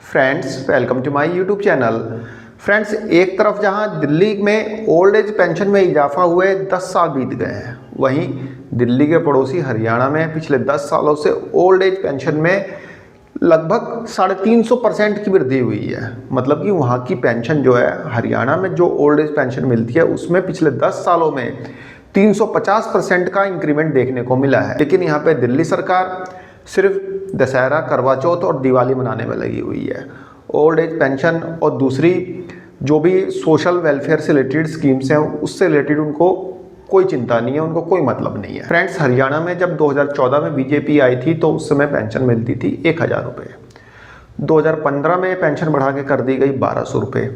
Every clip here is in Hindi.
Friends, welcome to my YouTube channel. Friends, एक तरफ जहां दिल्ली में ओल्ड एज पेंशन में इजाफा हुए 10 साल बीत गए हैं, वहीं दिल्ली के पड़ोसी हरियाणा में पिछले 10 सालों से ओल्ड एज पेंशन में लगभग 350% की वृद्धि हुई है। मतलब कि वहाँ की पेंशन जो है, हरियाणा में जो ओल्ड एज पेंशन मिलती है उसमें पिछले 10 सालों में 350% का इंक्रीमेंट देखने को मिला है। लेकिन यहाँ पे दिल्ली सरकार सिर्फ दशहरा, करवा चौथ और दिवाली मनाने में लगी हुई है। ओल्ड एज पेंशन और दूसरी जो भी सोशल वेलफेयर से रिलेटेड स्कीम्स हैं उससे रिलेटेड उनको कोई चिंता नहीं है, उनको कोई मतलब नहीं है। फ्रेंड्स, हरियाणा में जब 2014 में बीजेपी आई थी तो उस समय पेंशन मिलती थी 1000 रुपये। 2015 में पेंशन बढ़ा के कर दी गई 1200 रुपये।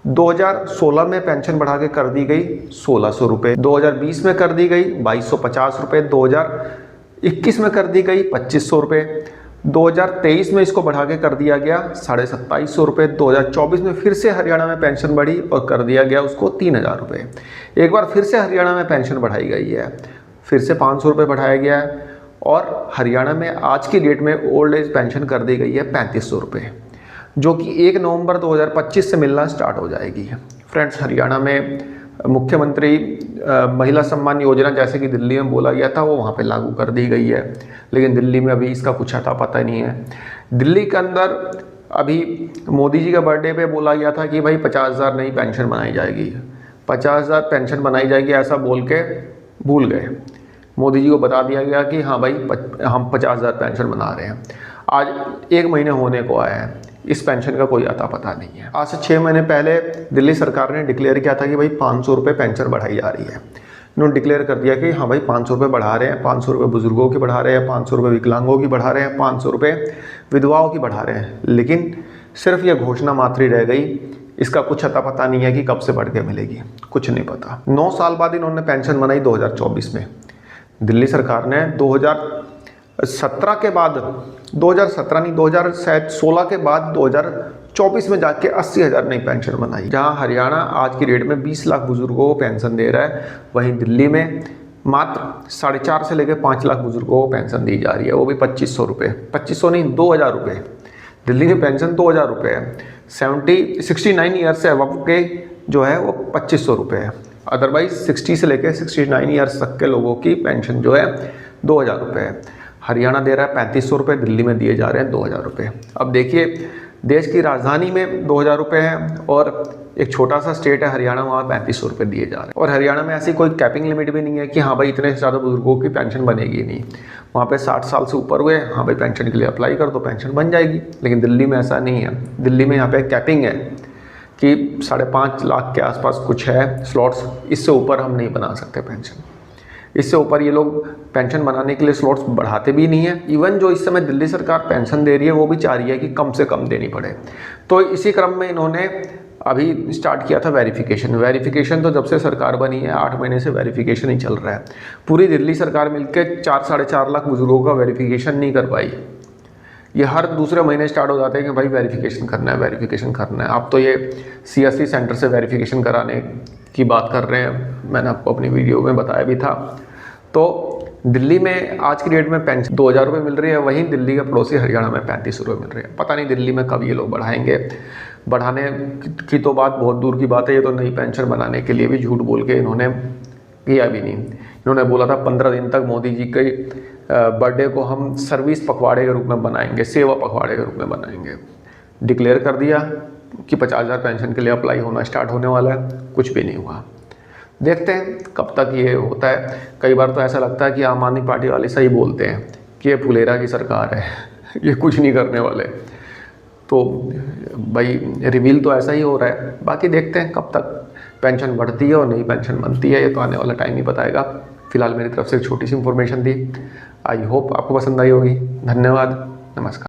2016 में पेंशन बढ़ा के कर दी गई 1600 रुपये। 2020 में कर दी गई 2250 रुपये। 2021 में कर दी गई 2500 रुपये। 2023 में इसको बढ़ा के कर दिया गया 2750 रुपये। 2024 में फिर से हरियाणा में पेंशन बढ़ी और कर दिया गया उसको 3000 रुपये। एक बार फिर से हरियाणा में पेंशन बढ़ाई गई है, फिर से 500 रुपये बढ़ाया गया है और हरियाणा में आज की डेट में ओल्ड एज पेंशन कर दी गई है 3500 रुपये, जो कि 1 नवंबर 2025 से मिलना स्टार्ट हो जाएगी। फ्रेंड्स, हरियाणा में मुख्यमंत्री महिला सम्मान योजना जैसे कि दिल्ली में बोला गया था वो वहाँ पे लागू कर दी गई है, लेकिन दिल्ली में अभी इसका कुछ अता पता नहीं है। दिल्ली के अंदर अभी मोदी जी के बर्थडे पे बोला गया था कि भाई 50,000 नई पेंशन बनाई जाएगी, 50,000 पेंशन बनाई जाएगी, ऐसा बोल के भूल गए। मोदी जी को बता दिया गया कि हाँ भाई हम 50,000 पेंशन बना रहे हैं। आज 1 महीने होने को आया है, इस पेंशन का कोई अता पता नहीं है। आज से 6 महीने पहले दिल्ली सरकार ने डिक्लेयर किया था कि भाई 500 रुपये पेंशन बढ़ाई जा रही है। इन्होंने डिक्लेयर कर दिया कि हाँ भाई 500 रुपये बढ़ा रहे हैं, 500 रुपये बुजुर्गों की बढ़ा रहे हैं, 500 रुपये विकलांगों की बढ़ा रहे हैं, 500 रुपये विधवाओं की बढ़ा रहे हैं। लेकिन सिर्फ यह घोषणा मात्र ही रह गई, इसका कुछ अता पता नहीं है कि कब से बढ़ के मिलेगी, कुछ नहीं पता। 9 साल बाद इन्होंने पेंशन बनाई 2024 में। दिल्ली सरकार ने 2017 के बाद, 2017 नहीं 2016 के बाद 2024 में जाके 80,000 नई पेंशन बनाई। जहां हरियाणा आज की डेट में 20 लाख बुजुर्गों को पेंशन दे रहा है, वहीं दिल्ली में मात्र 4.5 से लेकर 5 लाख बुजुर्गों को पेंशन दी जा रही है, वो भी 2500 रुपये। 2500 नहीं, 2000 रुपये। दिल्ली में पेंशन 2000 रुपये है। 69 ईयर्स से अबव के जो है वो 2500 रुपये है। अदरवाइज 60 से लेकर 69 ईयर्स तक के लोगों की पेंशन जो है 2000 रुपये है। हरियाणा दे रहा है 3500 रुपये, दिल्ली में दिए जा रहे हैं 2000 रुपये। अब देखिए, देश की राजधानी में 2000 रुपये है और एक छोटा सा स्टेट है हरियाणा, वहाँ 3500 रुपये दिए जा रहे हैं। और हरियाणा में ऐसी कोई कैपिंग लिमिट भी नहीं है कि हाँ भाई इतने से ज़्यादा बुजुर्गों की पेंशन बनेगी नहीं। वहाँ पे 60 साल से ऊपर हुए, हाँ भाई पेंशन के लिए अप्लाई कर दो, पेंशन बन जाएगी। लेकिन दिल्ली में ऐसा नहीं है। दिल्ली में यहाँ पे कैपिंग है कि 5.5 लाख के आसपास कुछ है स्लॉट्स, इससे ऊपर हम नहीं बना सकते पेंशन। इससे ऊपर ये लोग पेंशन बनाने के लिए स्लॉट्स बढ़ाते भी नहीं है। इवन जो इस समय दिल्ली सरकार पेंशन दे रही है वो भी चाह रही है कि कम से कम देनी पड़े। तो इसी क्रम में इन्होंने अभी स्टार्ट किया था वेरिफिकेशन। तो जब से सरकार बनी है 8 महीने से वेरिफिकेशन ही चल रहा है। पूरी दिल्ली सरकार मिलकर 4-4.5 लाख बुजुर्गों का वेरिफिकेशन नहीं कर पाई। ये हर दूसरे महीने स्टार्ट हो जाते हैं कि भाई वेरिफिकेशन करना है। अब तो ये CSC सेंटर से वेरिफिकेशन कराने की बात कर रहे हैं, मैंने आपको अपनी वीडियो में बताया भी था। तो दिल्ली में आज की डेट में पेंशन 2000 रुपये मिल रही है, वहीं दिल्ली के पड़ोसी हरियाणा में 3500 रुपये मिल रही है। पता नहीं दिल्ली में कब ये लोग बढ़ाएंगे। बढ़ाने की तो बात बहुत दूर की बात है, ये तो नई पेंशन बनाने के लिए भी झूठ बोल के इन्होंने किया भी नहीं। इन्होंने बोला था 15 दिन तक मोदी जी के बर्थडे को हम सर्विस पखवाड़े के रूप में बनाएंगे, सेवा पखवाड़े के रूप में बनाएंगे। डिक्लेयर कर दिया कि 50,000 पेंशन के लिए अप्लाई होना स्टार्ट होने वाला है, कुछ भी नहीं हुआ। देखते हैं कब तक ये होता है। कई बार तो ऐसा लगता है कि आम आदमी पार्टी वाले सही बोलते हैं कि ये फुलेरा की सरकार है, ये कुछ नहीं करने वाले। तो भाई रिवील तो ऐसा ही हो रहा है। बाकी देखते हैं कब तक पेंशन बढ़ती है और नई पेंशन बनती है, ये तो आने वाला टाइम ही बताएगा। फिलहाल मेरी तरफ से एक छोटी सी इन्फॉर्मेशन दी, आई होप आपको पसंद आई होगी। धन्यवाद, नमस्कार।